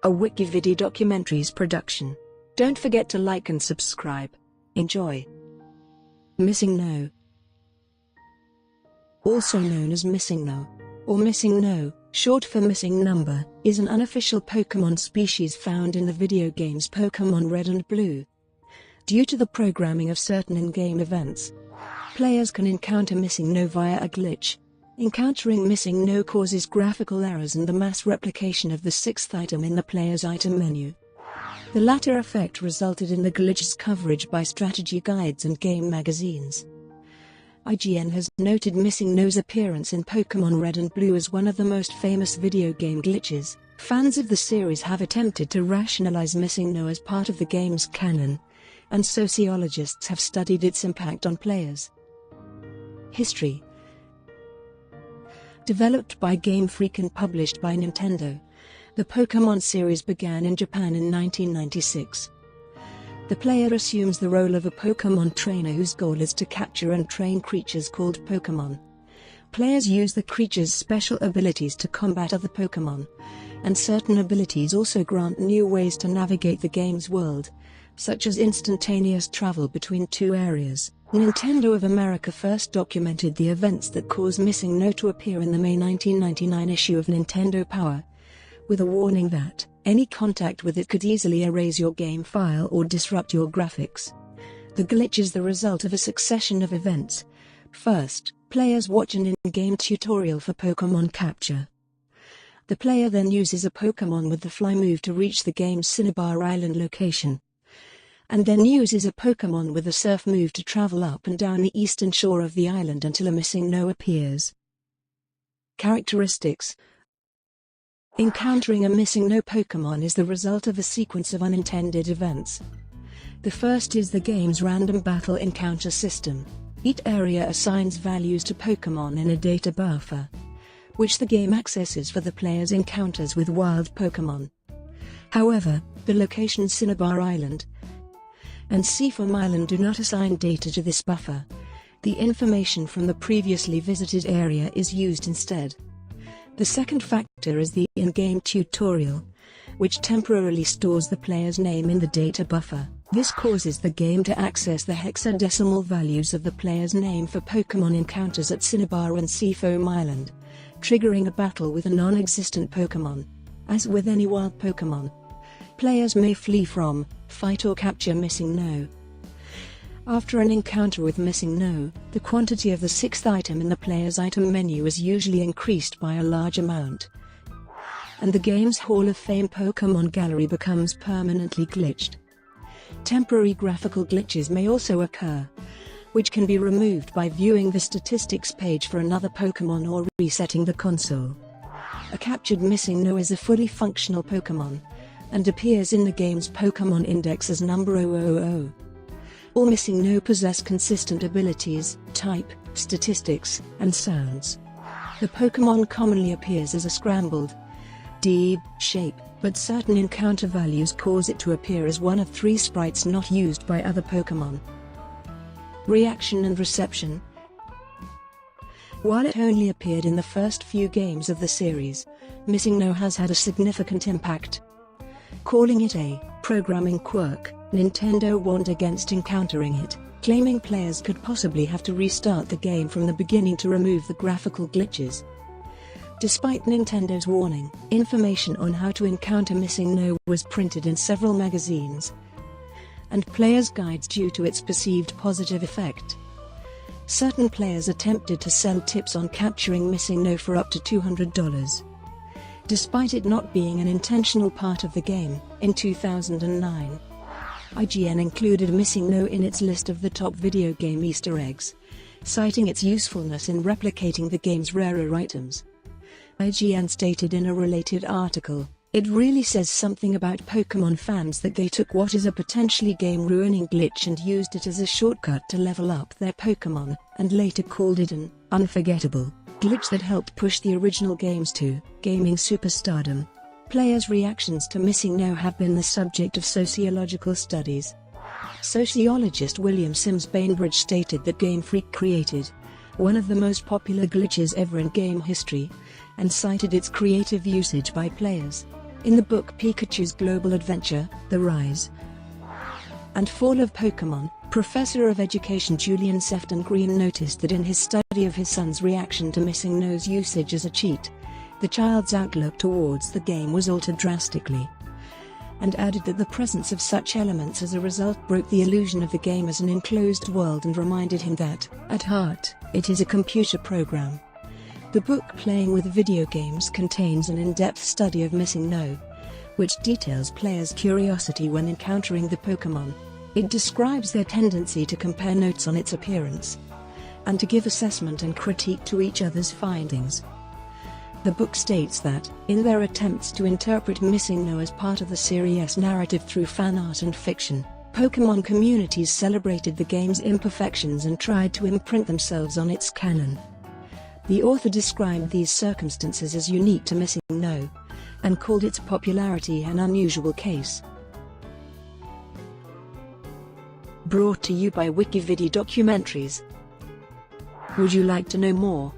a WikiVidi documentaries production. Don't forget to like and subscribe. Enjoy. MissingNo. Also known as MissingNo, or MissingNo, short for missing number, is an unofficial Pokémon species found in the video games Pokémon Red and Blue. Due to the programming of certain in-game events, players can encounter MissingNo via a glitch. Encountering MissingNo causes graphical errors and the mass replication of the sixth item in the player's item menu. The latter effect resulted in the glitch's coverage by strategy guides and game magazines. IGN has noted MissingNo's appearance in Pokémon Red and Blue as one of the most famous video game glitches. Fans of the series have attempted to rationalize MissingNo as part of the game's canon, and sociologists have studied its impact on players. History. Developed by Game Freak and published by Nintendo, the Pokémon series began in Japan in 1996. The player assumes the role of a Pokémon trainer whose goal is to capture and train creatures called Pokémon. Players use the creatures' special abilities to combat other Pokémon, and certain abilities also grant new ways to navigate the game's world, such as instantaneous travel between two areas. Nintendo of America first documented the events that caused MissingNo to appear in the May 1999 issue of Nintendo Power, with a warning that any contact with it could easily erase your game file or disrupt your graphics. The glitch is the result of a succession of events. First, players watch an in-game tutorial for Pokémon capture. The player then uses a Pokémon with the fly move to reach the game's Cinnabar Island location, and then uses a Pokémon with the surf move to travel up and down the eastern shore of the island until a MissingNo appears. Characteristics. Encountering a MissingNo Pokémon is the result of a sequence of unintended events. The first is the game's random battle encounter system. Each area assigns values to Pokémon in a data buffer, which the game accesses for the player's encounters with wild Pokémon. However, the locations Cinnabar Island and Seafoam Island do not assign data to this buffer. The information from the previously visited area is used instead. The second factor is the in-game tutorial, which temporarily stores the player's name in the data buffer. This causes the game to access the hexadecimal values of the player's name for Pokémon encounters at Cinnabar and Seafoam Island, triggering a battle with a non-existent Pokémon. As with any wild Pokémon, players may flee from, fight or capture MissingNo. After an encounter with MissingNo, the quantity of the sixth item in the player's item menu is usually increased by a large amount, and the game's Hall of Fame Pokémon gallery becomes permanently glitched. Temporary graphical glitches may also occur, which can be removed by viewing the statistics page for another Pokémon or resetting the console. A captured MissingNo is a fully functional Pokémon, and appears in the game's Pokémon Index as number 000. All MissingNo possess consistent abilities, type, statistics, and sounds. The Pokémon commonly appears as a scrambled D shape, but certain encounter values cause it to appear as one of three sprites not used by other Pokémon. Reaction and reception. While it only appeared in the first few games of the series, MissingNo has had a significant impact. Calling it a programming quirk, Nintendo warned against encountering it, claiming players could possibly have to restart the game from the beginning to remove the graphical glitches. Despite Nintendo's warning, information on how to encounter MissingNo was printed in several magazines and players' guides due to its perceived positive effect. Certain players attempted to sell tips on capturing MissingNo for up to $200. Despite it not being an intentional part of the game. In 2009, IGN included MissingNo in its list of the top video game Easter eggs, citing its usefulness in replicating the game's rarer items. IGN stated in a related article, "It really says something about Pokémon fans that they took what is a potentially game-ruining glitch and used it as a shortcut to level up their Pokémon, and later called it an unforgettable glitch that helped push the original games to gaming superstardom." Players' reactions to MissingNo have been the subject of sociological studies. Sociologist William Sims Bainbridge stated that Game Freak created one of the most popular glitches ever in game history, and cited its creative usage by players. In the book Pikachu's Global Adventure, The Rise and Fall of Pokémon, Professor of Education Julian Sefton Green noticed that in his study of his son's reaction to MissingNo's usage as a cheat, the child's outlook towards the game was altered drastically, and added that the presence of such elements as a result broke the illusion of the game as an enclosed world and reminded him that, at heart, it is a computer program. The book Playing with Video Games contains an in-depth study of MissingNo, which details players' curiosity when encountering the Pokémon. It describes their tendency to compare notes on its appearance, and to give assessment and critique to each other's findings. The book states that, in their attempts to interpret MissingNo as part of the series' narrative through fan art and fiction, Pokémon communities celebrated the game's imperfections and tried to imprint themselves on its canon. The author described these circumstances as unique to MissingNo, and called its popularity an unusual case. Brought to you by WikiVidi Documentaries. Would you like to know more?